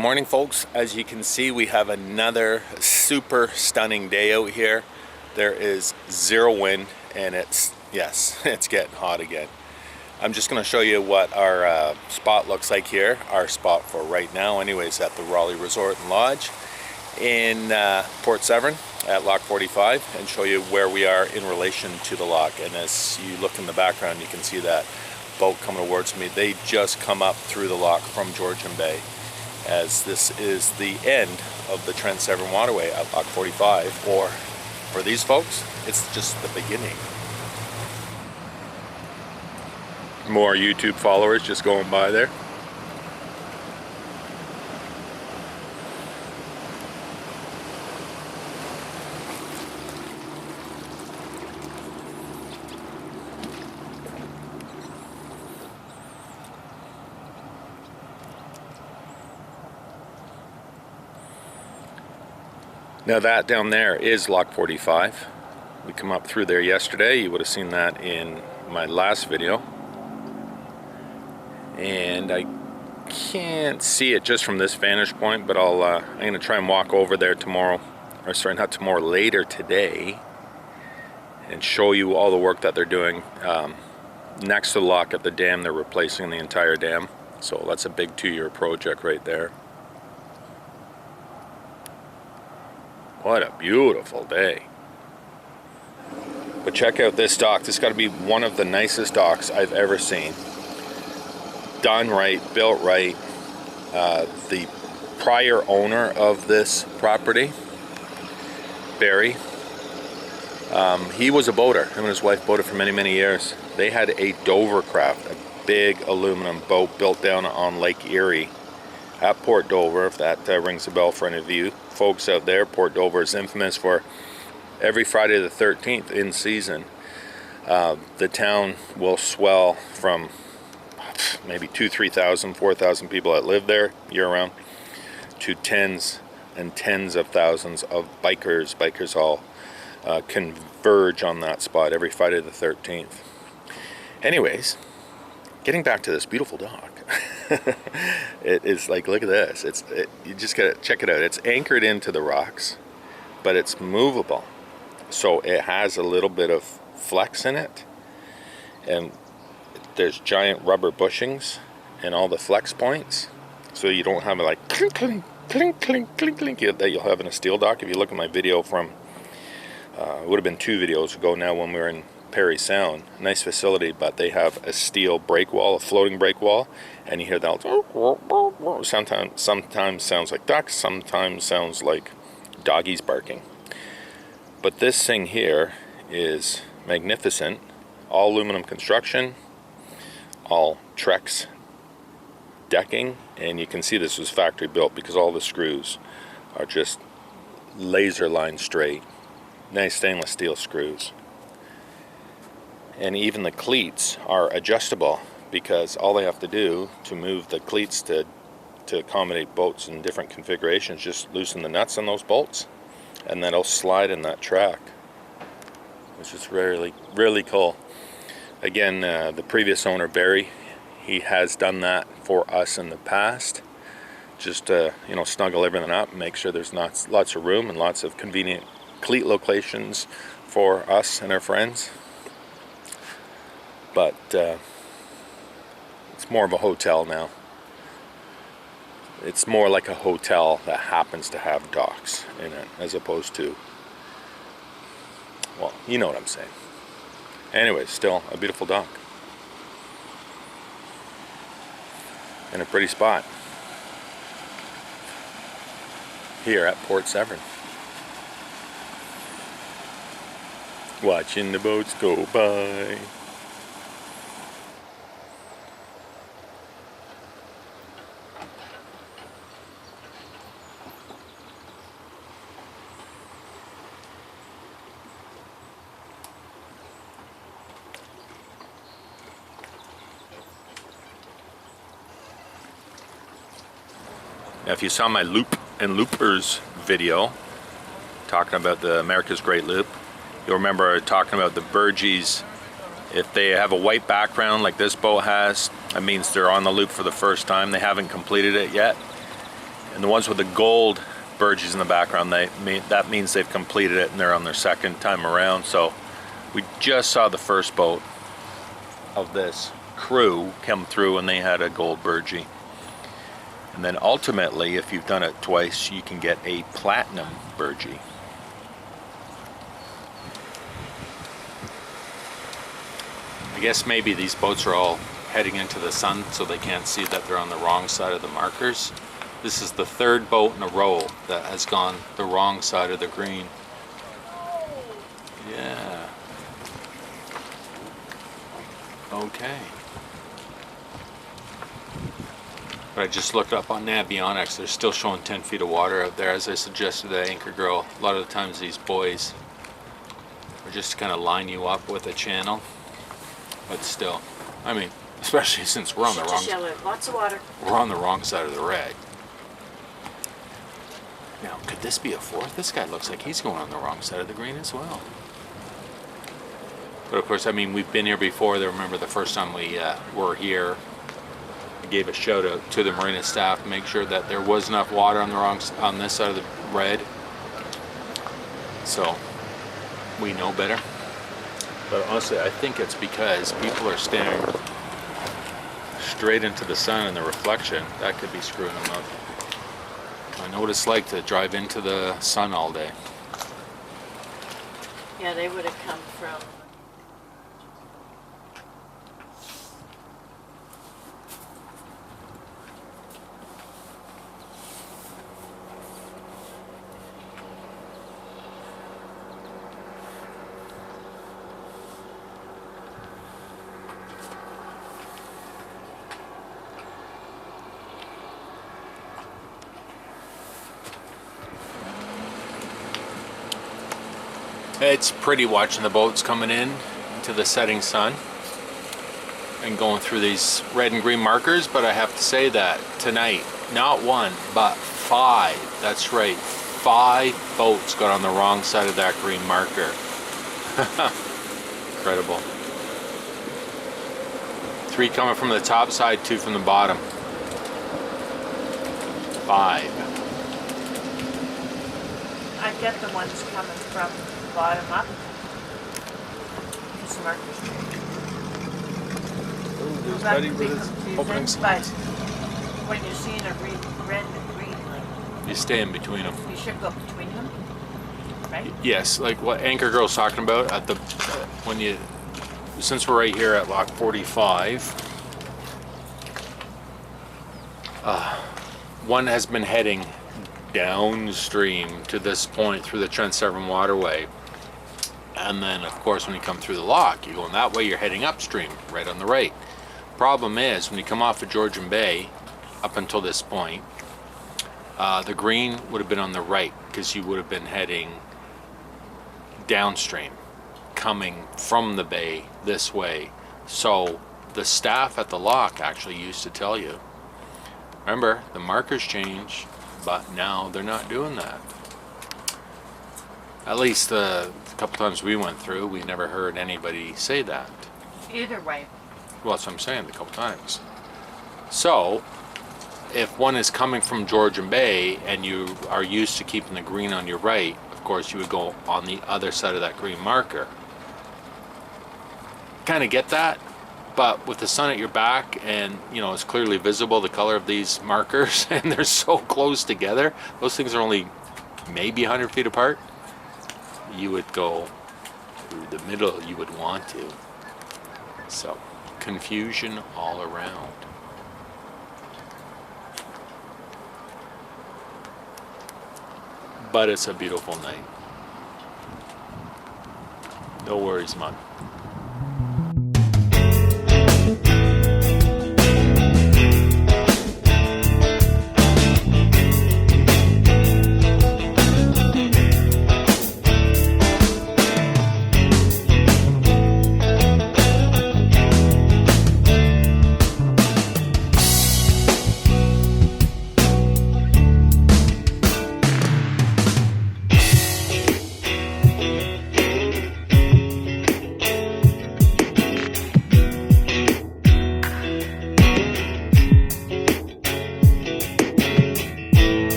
Good morning, folks. As you can see, we have another super stunning day out here. There is zero wind and it's getting hot again. I'm just going to show you what our spot looks like here. Our spot for right now anyways, at the Rawley Resort and Lodge in Port Severn at Lock 45, and show you where we are in relation to the lock. And as you look in the background, you can see that boat coming towards me. They just come up through the lock from Georgian Bay, as this is the end of the Trans Severn Waterway at Lock 45, or for these folks, it's just the beginning. More YouTube followers just going by there. Now that down there is Lock 45. We come up through there yesterday. You would have seen that in my last video. And I can't see it just from this vantage point, but I'm going to try and walk over there tomorrow, or sorry, not tomorrow, later today, and show you all the work that they're doing. Next to the lock at the dam, they're replacing the entire dam. So that's a big 2-year project right there. What a beautiful day. But check out this dock. This has got to be one of the nicest docks I've ever seen. Done right, built right. The prior owner of this property, Barry, he was a boater. Him and his wife boated for many, many years. They had a Dover craft, a big aluminum boat built down on Lake Erie at Port Dover, if that rings a bell for any of you folks out there. Port Dover is infamous for every Friday the 13th in season. The town will swell from maybe 2,000, 3,000, 4,000 people that live there year-round to tens and tens of thousands of bikers. Bikers all converge on that spot every Friday the 13th. Anyways, getting back to this beautiful dock. It is like, look at this. You just gotta check it out. It's anchored into the rocks, but it's movable. So it has a little bit of flex in it. And there's giant rubber bushings in all the flex points. So you don't have it like clink, clink, clink, clink, clink, clink that you'll have in a steel dock. If you look at my video from, it would have been 2 videos ago now when we were in Perry Sound. Nice facility, but they have a steel break wall, a floating break wall, and you hear that sometimes sounds like ducks, sometimes sounds like doggies barking. But this thing here is magnificent. All aluminum construction, all Trex decking, and you can see this was factory built because all the screws are just laser line straight. Nice stainless steel screws. And even the cleats are adjustable, because all they have to do to move the cleats to accommodate boats in different configurations, just loosen the nuts on those bolts, and then it'll slide in that track, which is really, really cool. Again, the previous owner, Barry, he has done that for us in the past. Just to, snuggle everything up and make sure there's lots of room and lots of convenient cleat locations for us and our friends. But it's more of a hotel now. It's more like a hotel that happens to have docks in it, as opposed to, well, you know what I'm saying. Anyway, still a beautiful dock. And a pretty spot here at Port Severn. Watching the boats go by. Now, if you saw my loop and loopers video talking about the America's Great Loop, you'll remember talking about the Burgies. If they have a white background like this boat has, that means they're on the loop for the first time. They haven't completed it yet. And the ones with the gold burgees in the background, that means they've completed it and they're on their second time around. So we just saw the first boat of this crew come through and they had a gold burgee. And then ultimately, if you've done it twice, you can get a platinum burgee. I guess maybe these boats are all heading into the sun so they can't see that they're on the wrong side of the markers. This is the third boat in a row that has gone the wrong side of the green. Yeah. Okay. But I just looked up on Navionics, they're still showing 10 feet of water out there. As I suggested to Anchor Girl, a lot of the times these buoys are just to kind of line you up with a channel. But still, I mean, especially since we're on the wrong side. Lots of water. We're on the wrong side of the red. Now, could this be a fourth? This guy looks like he's going on the wrong side of the green as well. But of course, I mean, we've been here before. I remember the first time we were here, I gave a shout out to the marina staff, make sure that there was enough water on this side of the red. So we know better. But honestly, I think it's because people are staring straight into the sun and the reflection. That could be screwing them up. I know what it's like to drive into the sun all day. Yeah, they would have come from... It's pretty watching the boats coming in into the setting sun and going through these red and green markers, but I have to say that tonight, not one, but 5, that's right, 5 boats got on the wrong side of that green marker. Incredible. 3 coming from the top side, 2 from the bottom. 5. I get the ones coming from bottom up. It's markers. There's That Betty could be with his opening confusing, but signs. when you're seeing a red and green, like, You stay in between them. you should go between them, right? Yes, like what Anchor Girl's talking about at the since we're right here at lock 45, one has been heading downstream to this point through the Port Severn waterway, and then of course when you come through the lock, you're going that way, you're heading upstream right on the right. Problem is when you come off of Georgian Bay up until this point, the green would have been on the right because you would have been heading downstream coming from the bay this way. So the staff at the lock actually used to tell you, remember, the markers change, but now they're not doing that. At least the couple times we went through, we never heard anybody say that. Either way. Well, that's what I'm saying, a couple times. So if one is coming from Georgian Bay and you are used to keeping the green on your right, of course you would go on the other side of that green marker. Kind of get that, but with the sun at your back and you know it's clearly visible the color of these markers and they're so close together, those things are only maybe 100 feet apart, you would go through the middle, you would want to. So confusion all around. But it's a beautiful night. No worries, man.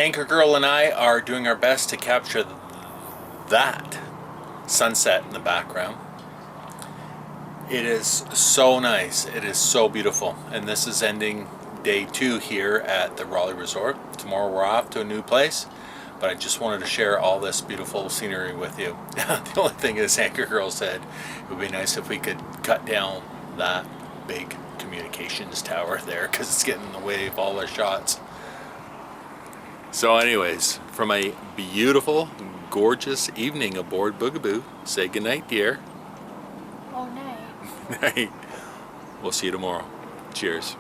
Anchor Girl and I are doing our best to capture that sunset in the background. It is so nice. It is so beautiful. And this is ending day 2 here at the Rawley Resort. Tomorrow we're off to a new place, but I just wanted to share all this beautiful scenery with you. The only thing is, Anchor Girl said it would be nice if we could cut down that big communications tower there because it's getting in the way of all our shots. So anyways, from a beautiful, gorgeous evening aboard Boogaboo, say goodnight, dear. Oh, night. Night. We'll see you tomorrow. Cheers.